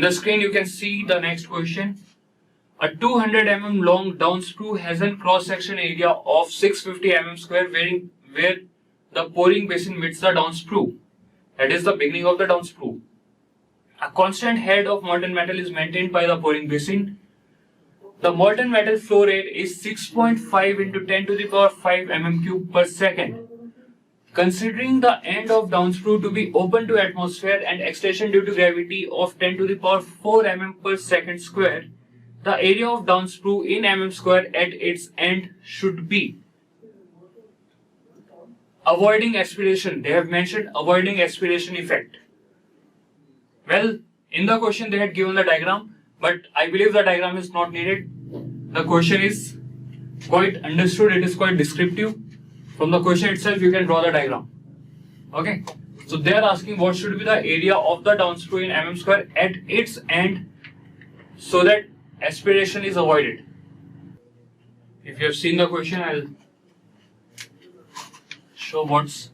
the screen you can see the next question. A 200 mm long downsprue has a cross-section area of 650 mm square where the pouring basin meets the downsprue. That is the beginning of the downsprue. A constant head of molten metal is maintained by the pouring basin. The molten metal flow rate is 6.5 into 10 to the power 5 mm³ per second. Considering the end of downsprue to be open to atmosphere and extension due to gravity of 10 to the power 4 mm per second square, the area of downsprue in mm square at its end should be. Avoiding aspiration. They have mentioned avoiding aspiration effect. Well, in the question they had given the diagram, but I believe the diagram is not needed. The question is quite understood, it is quite descriptive. From the question itself you can draw the diagram. Okay, so they are asking what should be the area of the downsprue in mm square at its end so that aspiration is avoided. If you have seen the question, I'll show what's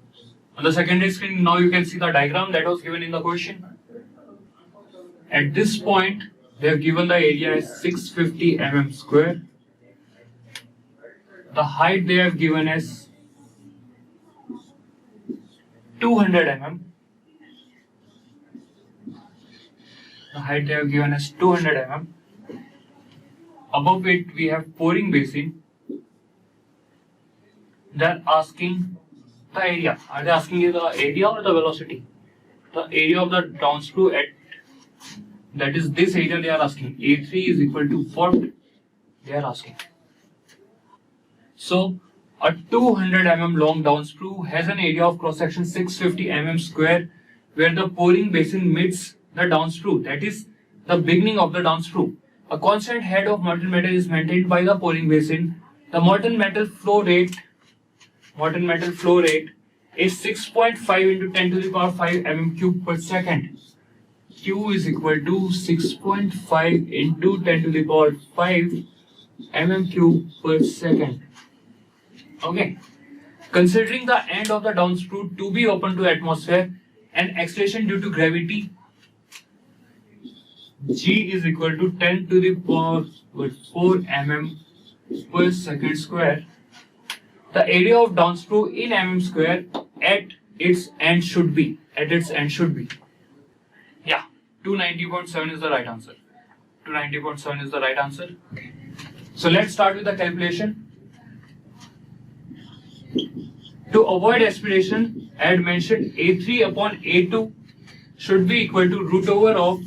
on the secondary screen. Now you can see the diagram that was given in the question. At this point they have given the area as 650 mm square. The height they have given as 200 mm. The height they have given as 200 mm. Above it we have pouring basin. They are asking the area. Are they asking you the area or the velocity? The area of the downsprue at, that is this area they are asking. A3 is equal to what they are asking. So a 200 mm long downsprue has an area of cross section 650 mm square where the pouring basin meets the downsprue. That is the beginning of the downsprue. A constant head of molten metal is maintained by the pouring basin. The molten metal flow rate is 6.5 into 10 to the power 5 mm³ per second. Q is equal to 6.5 into 10 to the power 5 mm³ per second. Okay. Considering the end of the downsprue to be open to atmosphere and extension due to gravity, G is equal to 10 to the power 4 mm per second square. The area of downsprue in mm square at its end should be. Yeah, 290.7 is the right answer. 290.7 is the right answer. So let's start with the calculation. To avoid aspiration, I had mentioned A3 upon A2 should be equal to root over of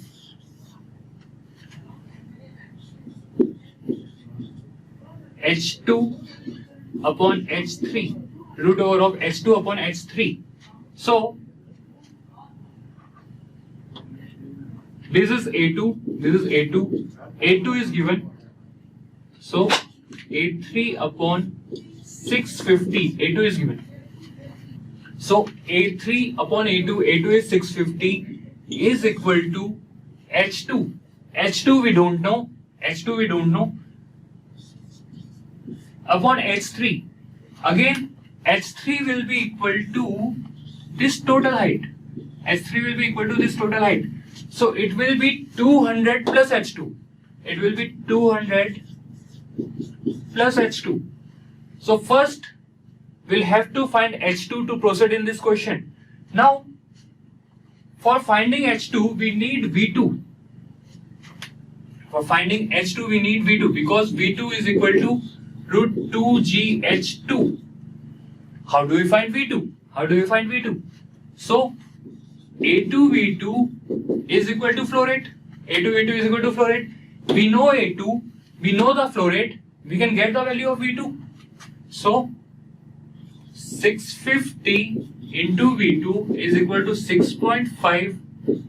H2 upon H3. Root over of H2 upon H3. So this is A2, this is A2. A2 is given. So A3 upon 650, A2 is given. So A3 upon A2, A2 is 650 is equal to H2. H2 we don't know. Upon H3. Again, H3 will be equal to this total height. H3 will be equal to this total height. So it will be 200 plus H2. It will be 200 plus H2. So first we'll have to find H2 to proceed in this question. Now for finding H2 we need V2. For finding H2 we need V2 because V2 is equal to root 2GH2. How do we find V2? So A2V2 is equal to flow rate. We know A2, we know the flow rate, we can get the value of V2. So 650 into V2 is equal to 6.5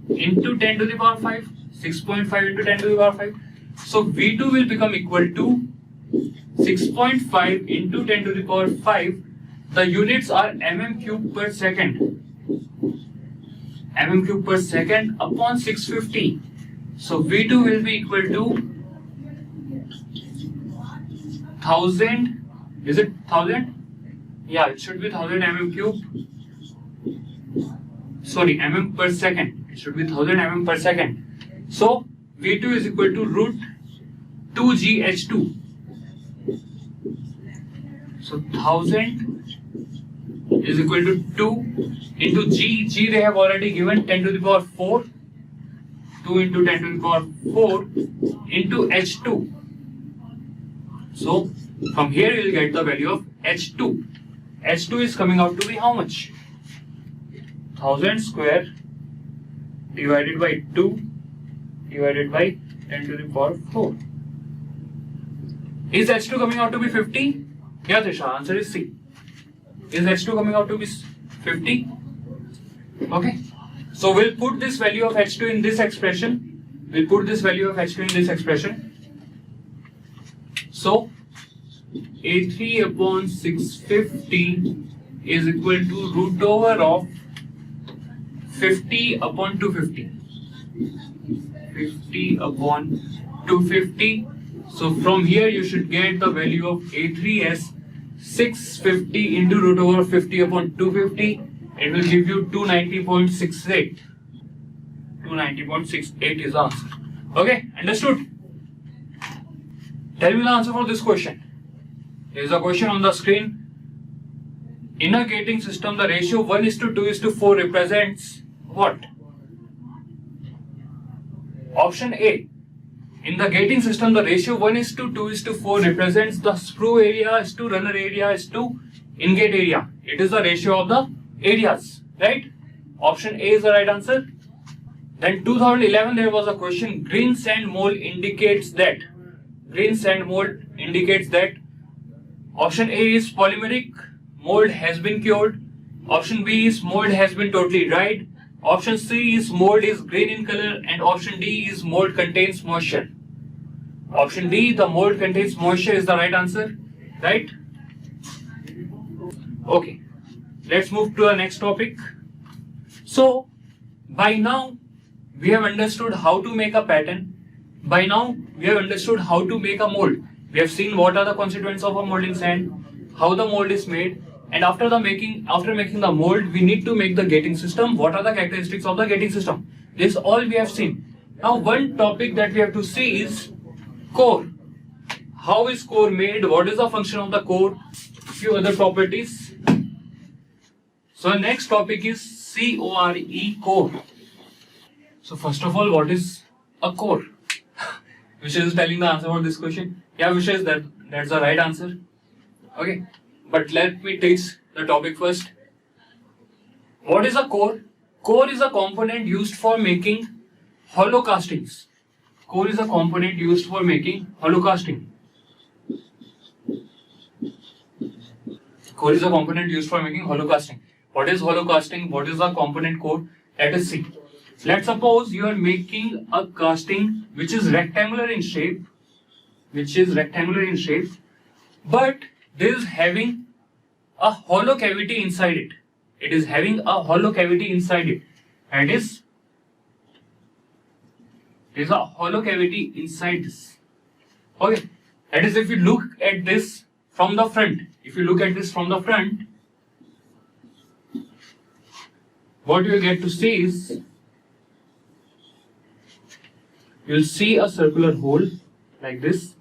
into 10 to the power 5. 6.5 into 10 to the power 5. So V2 will become equal to 6.5 into 10 to the power 5. The units are mm³ per second. mm³ per second upon 650. So V2 will be equal to 1000. Is it 1000? Yeah, it should be 1000 mm³. Sorry, mm per second. It should be 1000 mm per second. So V2 is equal to root 2GH2. So 1000 is equal to 2 into G. G they have already given 10 to the power 4. 2 into 10 to the power 4 into H2. So from here you will get the value of H2. H2 is coming out to be how much? 1000 square divided by 2 divided by 10 to the power 4. Is H2 coming out to be 50? Yeah, Trisha, answer is C. Is H2 coming out to be 50? Okay. So we'll put this value of H2 in this expression. We'll put this value of H2 in this expression. So A3 upon 650 is equal to root over of 50 upon 250. 50 upon 250. So from here you should get the value of A3 as 650 into root over 50 upon 250. It will give you 290.68. 290.68 is the answer. Okay, understood? Tell me the answer for this question. There is a question on the screen. In a gating system, the ratio 1:2:4 represents what? Option A. In the gating system, the ratio 1:2:4 represents the sprue area is to runner area is to in-gate area. It is the ratio of the areas, right? Option A is the right answer. Then 2011 there was a question, green sand mold indicates that. Green sand mold indicates that. Option A is polymeric, mold has been cured. Option B is mold has been totally dried. Option C is mold is green in color, and option D is mold contains moisture. Option D, the mold contains moisture, is the right answer, right? Okay, let's move to the next topic. So, by now we have understood how to make a pattern. By now we have understood how to make a mold. We have seen what are the constituents of a molding sand, how the mold is made, and after making the mold, we need to make the gating system. What are the characteristics of the gating system? This all we have seen. Now one topic that we have to see is core. How is core made? What is the function of the core? Few other properties. So the next topic is core. So first of all, what is a core? Vishal is telling the answer for this question. Yeah, Vishal, that's the right answer. Okay, but let me teach the topic first. What is a core? Core is a component used for making hollow castings. Core is a component used for making hollow casting. Core is a component used for making hollow casting. What is hollow casting? What is the component core? Let us see. Let's suppose you are making a casting which is rectangular in shape, but this is having a hollow cavity inside it. It is having a hollow cavity inside it. That is, there is a hollow cavity inside this. Okay. That is, if you look at this from the front, what you will get to see is, you will see a circular hole like this.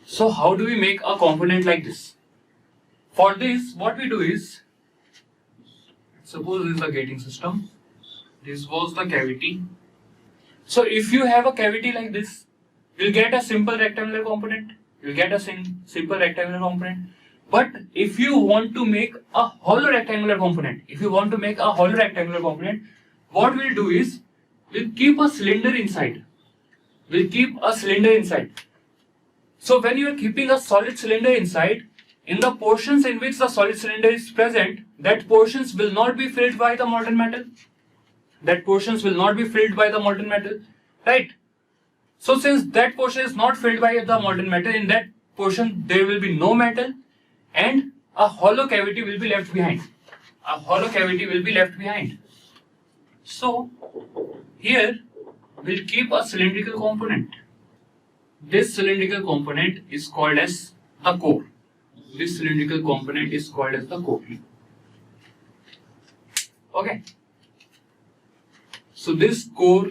So how do we make a component like this? For this, what we do is, suppose this is the gating system, this was the cavity. So if you have a cavity like this, you will get a simple rectangular component. But if you want to make a hollow rectangular component, what we'll do is, we'll keep a cylinder inside. So when you are keeping a solid cylinder inside, in the portions in which the solid cylinder is present, that portions will not be filled by the molten metal. Right? So since that portion is not filled by the molten metal, in that portion there will be no metal and a hollow cavity will be left behind. So here we'll keep a cylindrical component. This cylindrical component is called as the core. Okay. So this core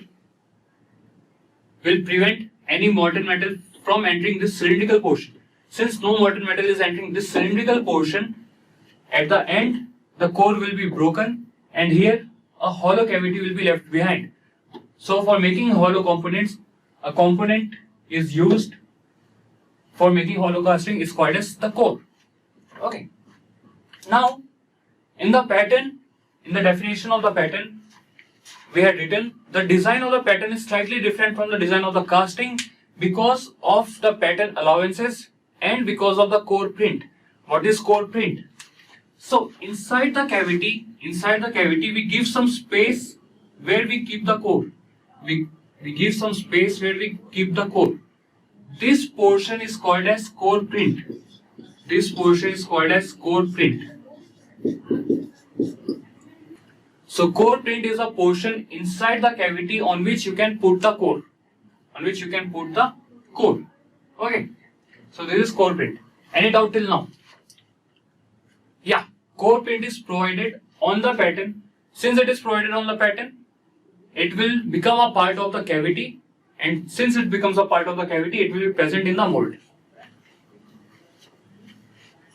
will prevent any molten metal from entering this cylindrical portion. Since no molten metal is entering this cylindrical portion, at the end the core will be broken and here a hollow cavity will be left behind. So for making hollow components, a component is used for making hollow casting is called as the core. Okay. Now in the pattern, in the definition of the pattern, we had written the design of the pattern is slightly different from the design of the casting because of the pattern allowances and because of the core print. What is core print? So inside the cavity we give some space where we keep the core. We give some space where we keep the core. This portion is called as core print. This portion is called as core print. So core print is a portion inside the cavity on which you can put the core. Okay. So this is core print. Any doubt till now? Yeah. Core print is provided on the pattern. Since it is provided on the pattern, it will become a part of the cavity, and since it becomes a part of the cavity, it will be present in the mold.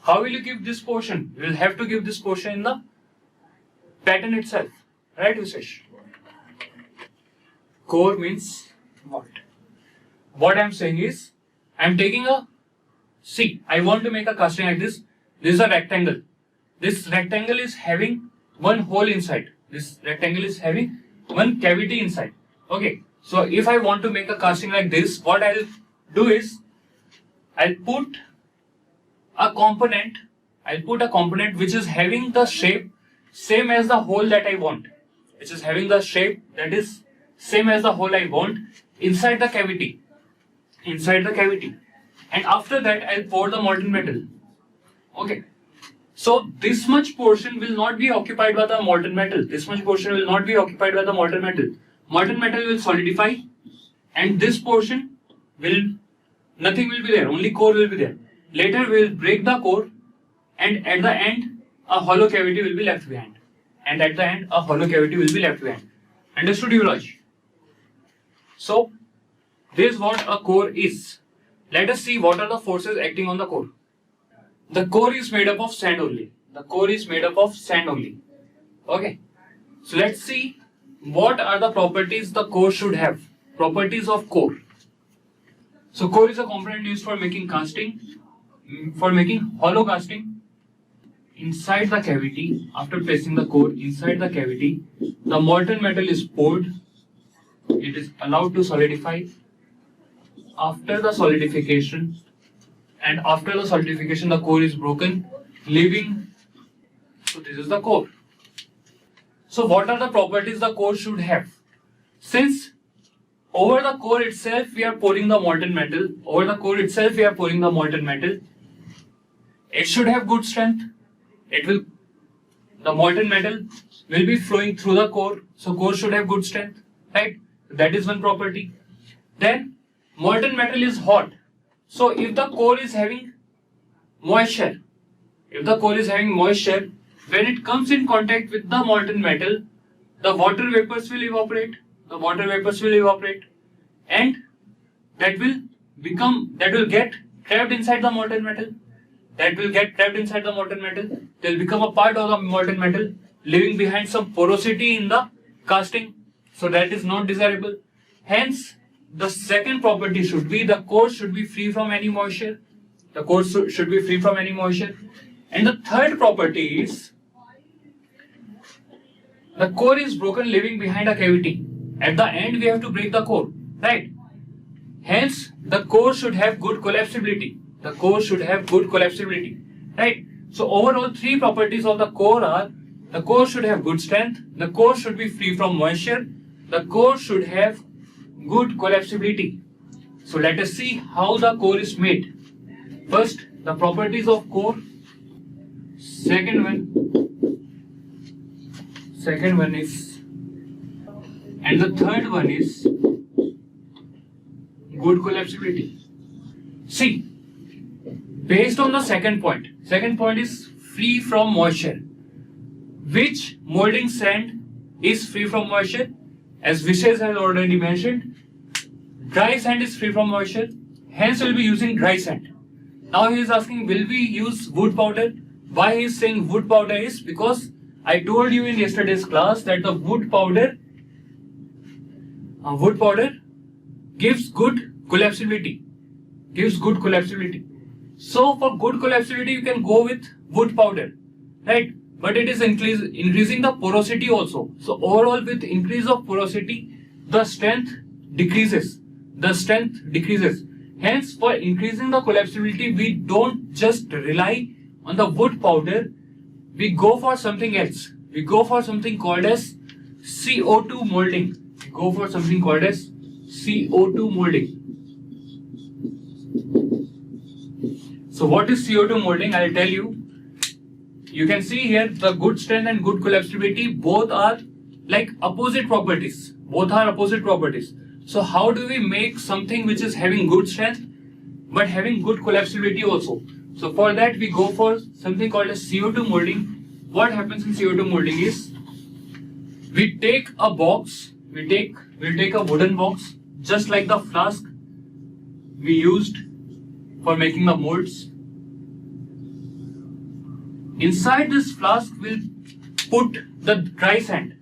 How will you give this portion? You will have to give this portion in the pattern itself. Right, Vishesh? Core means what? What I am saying is, I am taking I want to make a casting like this. This is a rectangle. This rectangle is having one hole inside. This rectangle is having one cavity inside. Okay. So if I want to make a casting like this, what I'll do is, I'll put a component which is having the shape same as the hole that I want. Which is having the shape that is same as the hole I want inside the cavity. And after that I'll pour the molten metal. Okay. So this much portion will not be occupied by the molten metal. Molten metal will solidify, and this portion nothing will be there, only core will be there. Later we will break the core, and at the end a hollow cavity will be left behind. Understood, Yuvraj? So this is what a core is. Let us see what are the forces acting on the core. The core is made up of sand only. Okay. So let's see what are the properties the core should have. Properties of core. So core is a component used for making casting, for making hollow casting. Inside the cavity, after placing the core inside the cavity, the molten metal is poured. It is allowed to solidify. After the solidification, the core is broken, leaving. So this is the core. So what are the properties the core should have? Since over the core itself we are pouring the molten metal, it should have good strength. The molten metal will be flowing through the core, so core should have good strength, right? That is one property. Then molten metal is hot. So if the core is having moisture, when it comes in contact with the molten metal, the water vapors will evaporate, and that will get trapped inside the molten metal. They'll become a part of the molten metal, leaving behind some porosity in the casting. So that is not desirable. Hence, the second property should be the core should be free from any moisture. And the third property is the core is broken, leaving behind a cavity. At the end, we have to break the core, right? Hence, the core should have good collapsibility. Right? So overall, three properties of the core are: the core should have good strength, the core should be free from moisture, the core should have good collapsibility. So let us see how the core is made. First, the properties of core. Second one is, and the third one is good collapsibility. See, based on the second point is free from moisture. Which molding sand is free from moisture? As Vishesh has already mentioned, Dry sand is free from moisture, hence we'll be using dry sand. Now he is asking, will we use wood powder? Why he is saying wood powder is because I told you in yesterday's class that the wood powder gives good collapsibility. So for good collapsibility, you can go with wood powder, right? But it is increasing the porosity also. So overall, with increase of porosity, the strength decreases. Hence, for increasing the collapsibility, we don't just rely on the wood powder. We go for something else. We go for something called as CO2 molding. So what is CO2 molding? I'll tell you. You can see here the good strength and good collapsibility both are like opposite properties. So how do we make something which is having good strength but having good collapsibility also? So for that we go for something called as CO2 molding. What happens in CO2 molding is we take a box, we'll take a wooden box just like the flask we used for making the molds. Inside this flask we'll put the dry sand.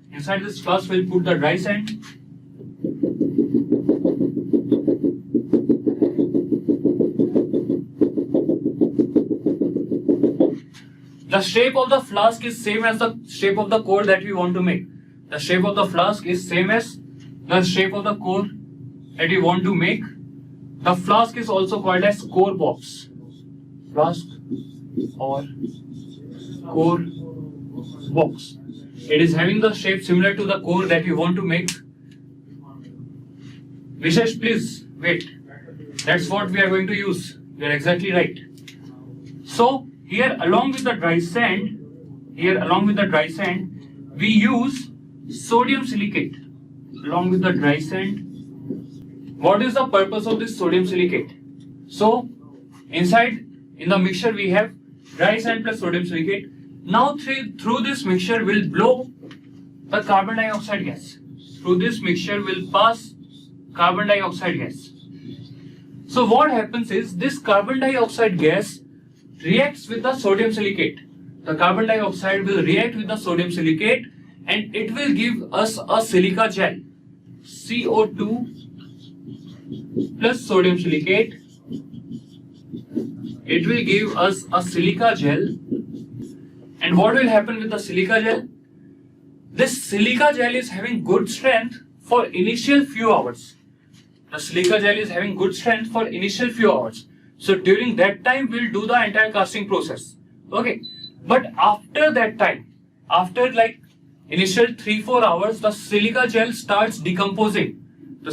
The shape of the flask is same as the shape of the core that we want to make. The shape of the flask is same as the shape of the core that we want to make. The flask is also called as core box. Flask or core box. It is having the shape similar to the core that we want to make. Vishesh, please wait. That's what we are going to use. You are exactly right. So here along with the dry sand, we use sodium silicate. Along with the dry sand, what is the purpose of this sodium silicate? So inside in the mixture we have dry sand plus sodium silicate. Now through this mixture will blow the carbon dioxide gas. Through this mixture will pass carbon dioxide gas. So what happens is this carbon dioxide gas reacts with the sodium silicate. The carbon dioxide will react with the sodium silicate and it will give us a silica gel. CO2 plus sodium silicate. It will give us a silica gel. And what will happen with the silica gel? This silica gel is having good strength for initial few hours. So during that time we'll do the entire casting process. Okay. But after that time, after like initial 3-4 hours, the silica gel starts decomposing. So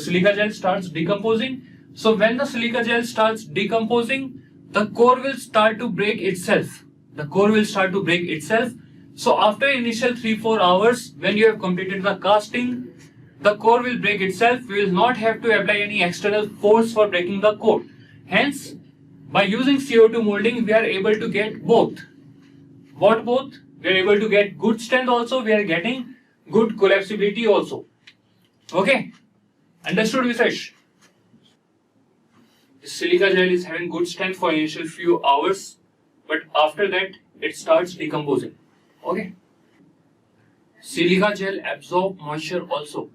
when the silica gel starts decomposing, the core will start to break itself. So after initial 3-4 hours, when you have completed the casting, the core will break itself. We will not have to apply any external force for breaking the core. Hence, by using CO2 molding, we are able to get both. What both? We are able to get good strength also, we are getting good collapsibility also. Okay? Understood, Visesh? The silica gel is having good strength for initial few hours, but after that it starts decomposing. Okay? Silica gel absorb moisture also.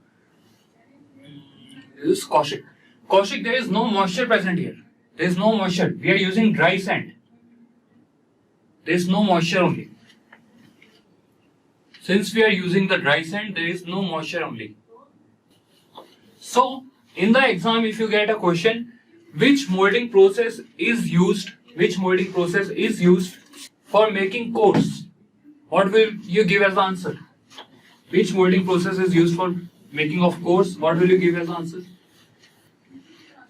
This is Kaushik. Kaushik, there is no moisture present here. There is no moisture. We are using dry sand. There is no moisture only. Since we are using the dry sand, there is no moisture only. So, in the exam, if you get a question, which molding process is used for making cores? What will you give as the answer? Which molding process is used for making of cores? What will you give as the answer?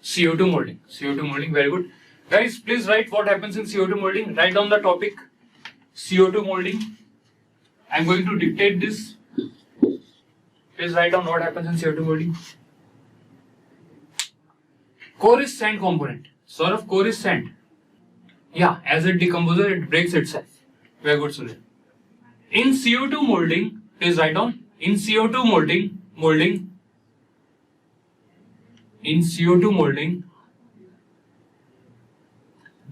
CO2 molding. CO2 molding, very good. Guys, please write what happens in CO2 molding. Write down the topic. CO2 molding. I am going to dictate this. Please write down what happens in CO2 molding. Core is sand component. Saurav, core is sand. Yeah, as it decomposes, it breaks itself. Very good, Sunil. In CO2 molding, please write down. In CO2 molding, in CO2 molding,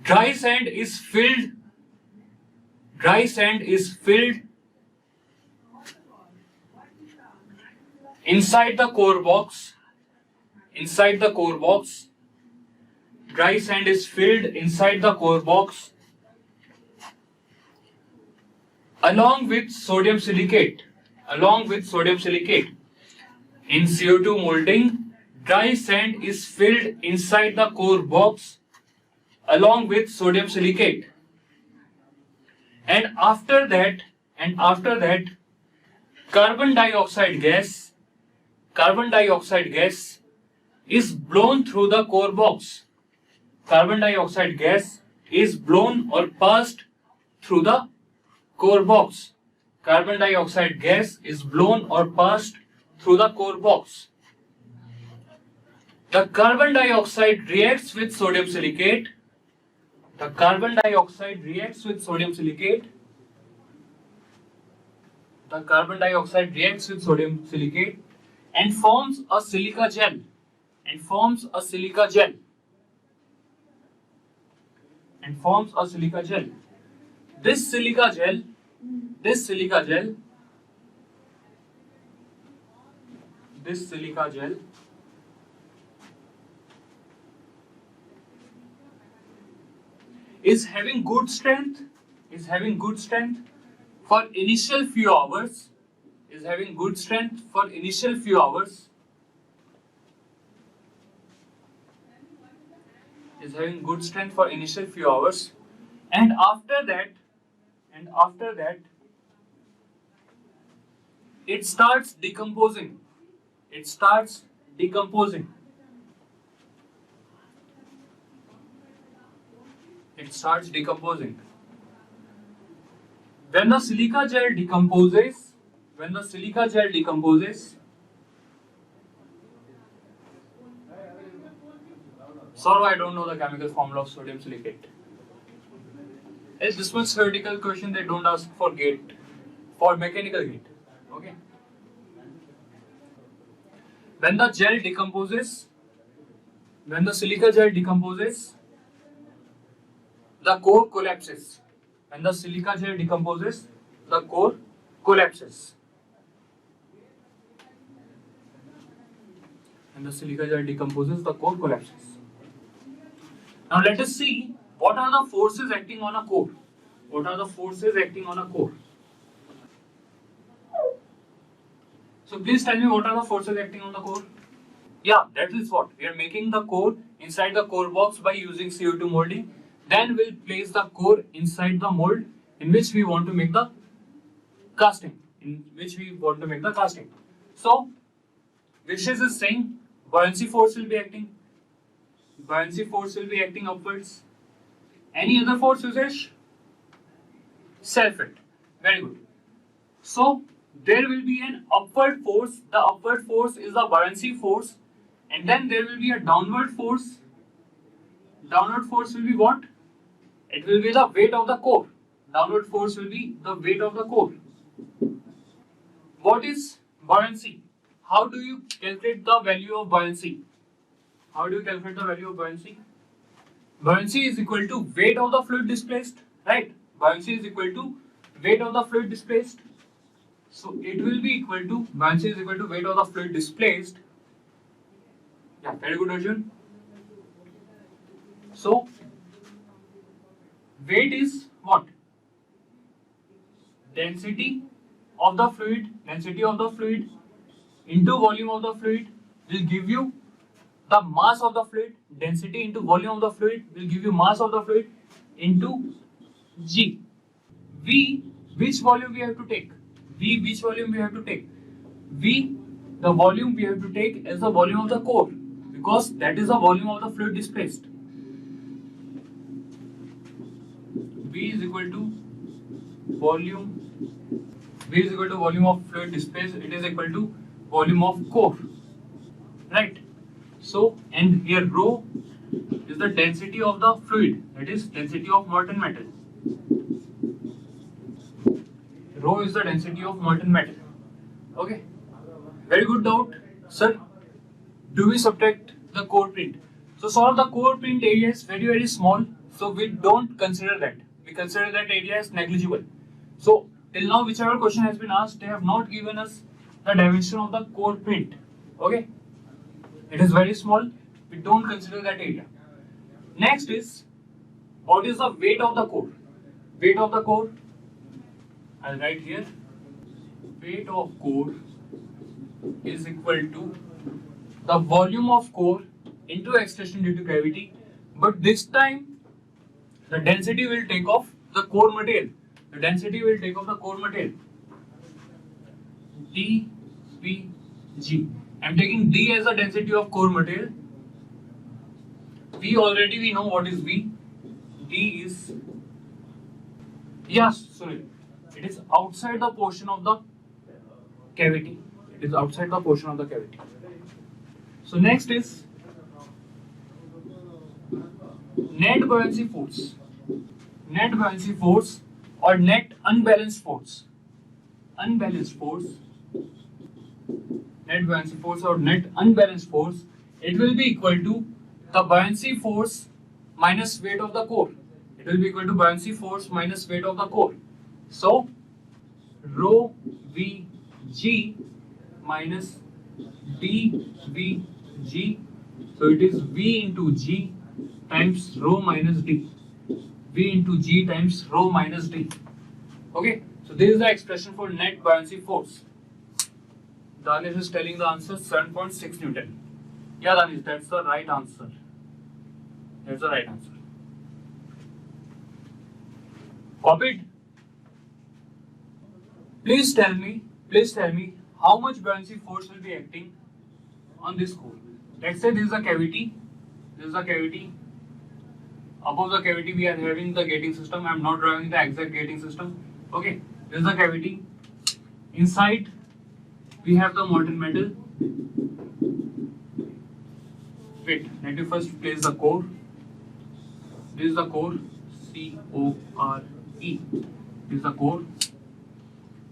dry sand is filled inside the core box. Dry sand is filled inside the core box along with sodium silicate. In CO2 molding, dry sand is filled inside the core box along with sodium silicate. And after that, carbon dioxide gas is blown through the core box. Carbon dioxide gas is blown or passed through the core box. Carbon dioxide gas is blown or passed through the core box. The carbon dioxide reacts with sodium silicate. And forms a silica gel. This silica gel is having good strength for initial few hours. And after that it starts decomposing. When the silica gel decomposes, sorry, I don't know the chemical formula of sodium silicate. It's this much theoretical question they don't ask for mechanical gate. Okay. When the silica gel decomposes, the core collapses. Now let us see what are the forces acting on a core. So please tell me, what are the forces acting on the core? Yeah, that is what we are making the core inside the core box by using CO2 molding. Then we'll place the core inside the mold in which we want to make the casting. So Vishesh is saying buoyancy force will be acting upwards. Any other force, Vishesh? Self-it. Very good. So there will be an upward force. The upward force is the buoyancy force, and then there will be a downward force. Downward force will be what? It will be the weight of the core. What is buoyancy? How do you calculate the value of buoyancy? Buoyancy is equal to weight of the fluid displaced, right? So it will be equal to, buoyancy is equal to weight of the fluid displaced. Yeah, very good, Arjun. So weight is what? Density of the fluid into volume of the fluid will give you the mass of the fluid. Density into volume of the fluid will give you mass of the fluid into G. V, which volume we have to take? The volume we have to take is the volume of the core, because that is the volume of the fluid displaced. V is equal to volume of fluid displaced. It is equal to volume of core, right? So, and here rho is the density of the fluid, that is density of molten metal. Rho is the density of molten metal. Okay, very good doubt, sir. Do we subtract the core print. So sort of the core print area is very small, so we don't consider that. We consider that area as negligible. So till now, whichever question has been asked, they have not given us the dimension of the core print. Okay, it is very small. We don't consider that area. Next is, what is the weight of the core? Weight of the core, I'll write here. Weight of core is equal to the volume of core into extension due to gravity, but this time the density will take off the core material. The density will take off the core material. dPg. I'm taking D as the density of core material. V already we know what is V. D is, yes, sorry, it is outside the portion of the cavity. It is outside the portion of the cavity. So next is net buoyancy force. Net buoyancy force or net unbalanced force. Unbalanced force. Net buoyancy force or net unbalanced force. It will be equal to the buoyancy force minus weight of the core. It will be equal to buoyancy force minus weight of the core. So rho Vg minus dVg. So it is V into G times rho minus D. V into G times rho minus D. Okay, so this is the expression for net buoyancy force. Danish is telling the answer 7.6 Newton. Yeah, Danish, that's the right answer. That's the right answer. Copied? Please tell me how much buoyancy force will be acting on this core. Let's say this is a cavity. This is a cavity. Above the cavity we are having the gating system. I am not drawing the exact gating system. Okay, this is the cavity. Inside we have the molten metal. Wait, let me first place the core. This is the core, C-O-R-E. This is the core.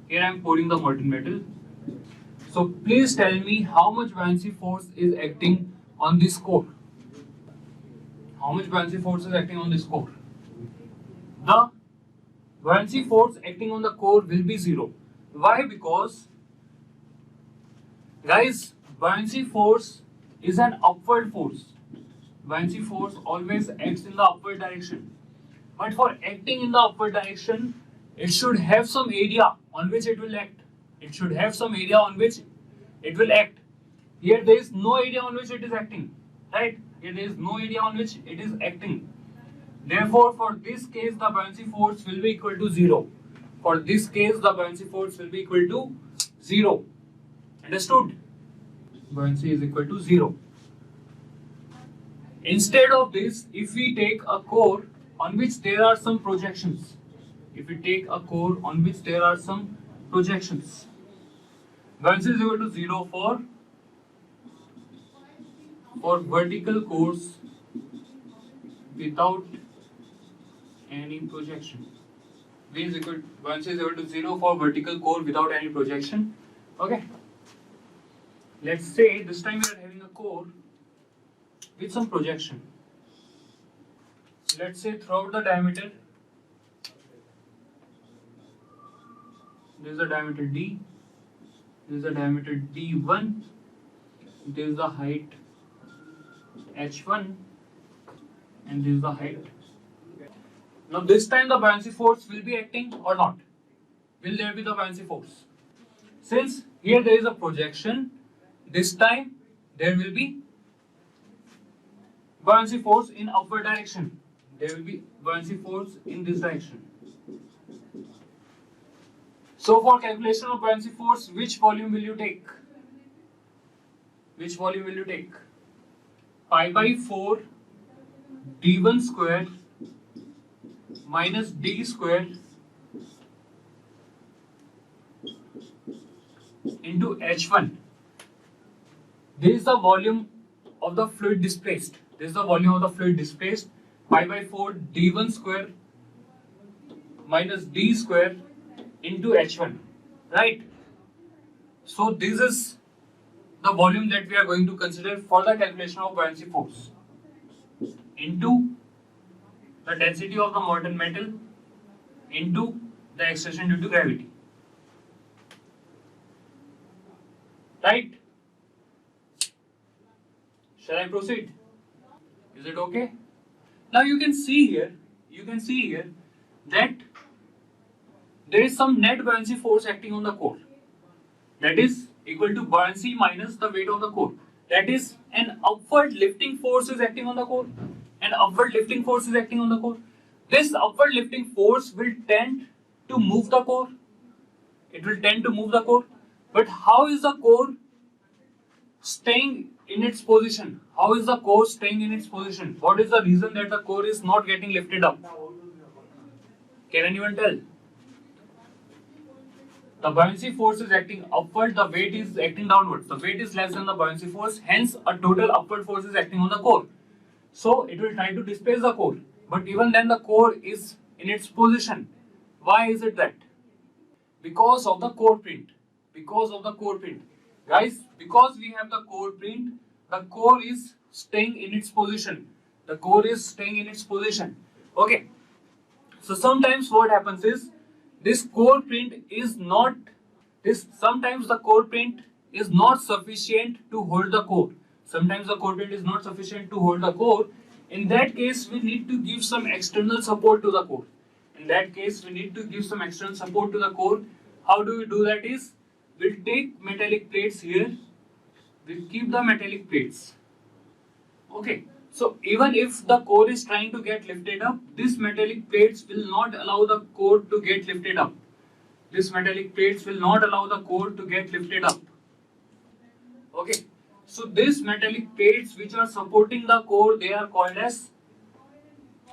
Here I am pouring the molten metal. So please tell me how much buoyancy force is acting on this core. How much buoyancy force is acting on this core? The buoyancy force acting on the core will be 0. Why? Because, guys, buoyancy force is an upward force. Buoyancy force always acts in the upward direction. But for acting in the upward direction, it should have some area on which it will act. It should have some area on which it will act. Here there is no area on which it is acting. Right? Here there is no area on which it is acting. Therefore, for this case, the buoyancy force will be equal to 0. For this case, the buoyancy force will be equal to 0. Understood? Buoyancy is equal to 0. Instead of this, if we take a core on which there are some projections, buoyancy is equal to 0 for vertical cores without any projection. Buoyancy is equal to 0 for vertical core without any projection. Okay. Let's say this time we are having a core with some projection. Let's say throughout the diameter, this is the diameter D, this is the diameter D1, this is the height H1, and this is the height. Now this time the buoyancy force will be acting or not? Will there be the buoyancy force? Since here there is a projection, this time there will be buoyancy force in upward direction. There will be buoyancy force in this direction. So for calculation of buoyancy force, which volume will you take? Which volume will you take? Pi by 4 d1 square minus d square into h1. This is the volume of the fluid displaced. This is the volume of the fluid displaced. Pi by 4 d1 square minus d square into h1. Right? So this is the volume that we are going to consider for the calculation of buoyancy force into the density of the molten metal into the acceleration due to gravity. Right? Shall I proceed? Is it okay? Now you can see here that there is some net buoyancy force acting on the core. That is equal to buoyancy minus the weight of the core. That is, an upward lifting force is acting on the core. An upward lifting force is acting on the core. This upward lifting force will tend to move the core. It will tend to move the core. But how is the core staying in its position? How is the core staying in its position? What is the reason that the core is not getting lifted up? Can anyone tell? The buoyancy force is acting upward, the weight is acting downward. The weight is less than the buoyancy force, hence a total upward force is acting on the core. So it will try to displace the core. But even then the core is in its position. Why is it that? Because of the core print. Because of the core print. Guys, because we have the core print, the core is staying in its position. The core is staying in its position. Okay. So sometimes what happens is, this core print is not, sometimes the core print is not sufficient to hold the core. Sometimes the core print is not sufficient to hold the core. In that case, we need to give some external support to the core. In that case, we need to give some external support to the core. How do we do that is, we'll take metallic plates here. We'll keep the metallic plates. Okay. So even if the core is trying to get lifted up, these metallic plates will not allow the core to get lifted up. These metallic plates will not allow the core to get lifted up. Okay. So these metallic plates which are supporting the core, they are called as,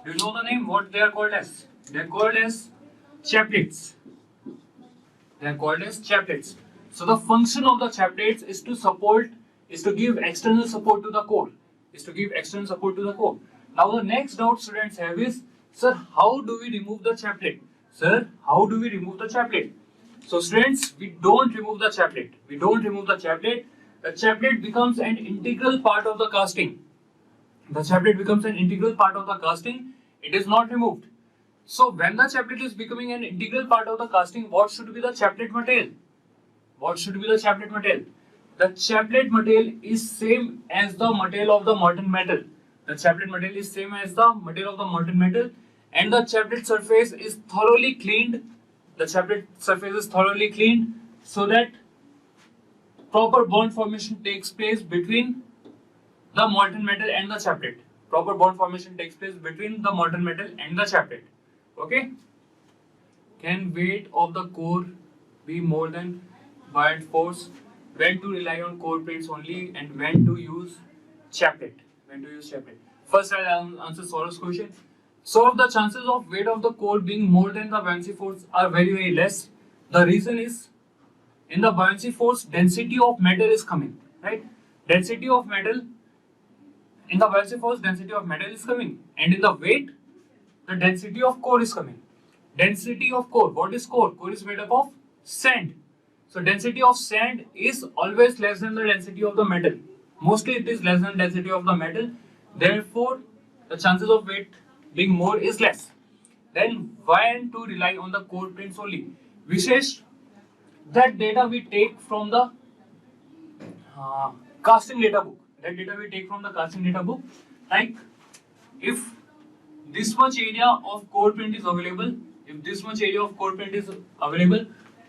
do you know the name? What they are called as? They are called as chaplets. They are called as chaplets. So the function of the chaplets is to give external support to the core. Now the next doubt students have is, sir, how do we remove the chaplet? Sir, how do we remove the chaplet? So students, we don't remove the chaplet. The chaplet becomes an integral part of the casting. It is not removed. So when the chaplet is becoming an integral part of the casting, what should be the chaplet material? The chaplet material is same as the material of the molten metal. And the chaplet surface is thoroughly cleaned. So that proper bond formation takes place between the molten metal and the chaplet. Okay? Can weight of the core be more than buoyant force? When to rely on core plates only and when to use chaplet? First, I'll answer Saurav's question. So the chances of weight of the core being more than the buoyancy force are very, very less. The reason is, in the buoyancy force, density of metal is coming, right? In the buoyancy force, density of metal is coming, and in the weight, the density of core is coming. Density of core. What is core? Core is made up of sand. So density of sand is always less than the density of the metal. Mostly it is less than density of the metal. Therefore, the chances of weight being more is less. Then why to rely on the core prints only? Vishesh, that data we take from the casting data book. Like, if this much area of core print is available,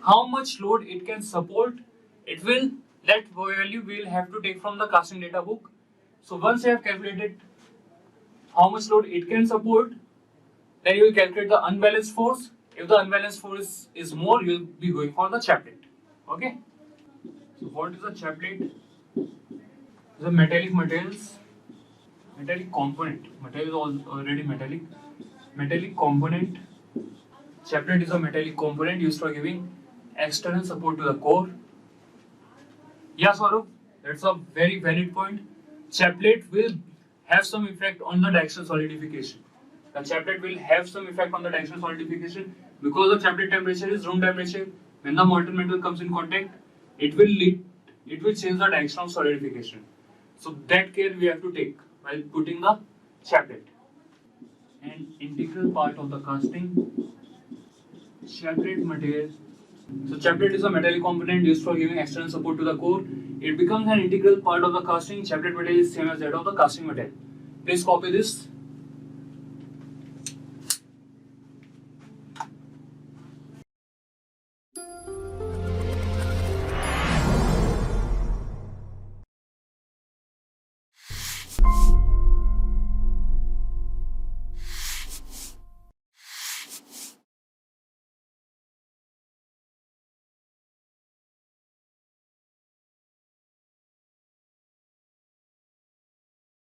how much load it can support, that value we will have to take from the casting data book. So once you have calculated how much load it can support, then you will calculate the unbalanced force. If the unbalanced force is more, you will be going for the chaplet. Okay. So what is a chaplet? The metallic component. Material is already metallic. Metallic component. Chaplet is a metallic component used for giving external support to the core. Yeah, Saurav, that's a very valid point. Chaplet will have some effect on the directional solidification. Because the chaplet temperature is room temperature. When the molten metal comes in contact, it will lead it will change the direction of solidification. So that care we have to take while putting the chaplet. An integral part of the casting, chaplet material. So chaplet is a metallic component used for giving external support to the core. It becomes an integral part of the casting. Chaplet material is same as that of the casting material. Please copy this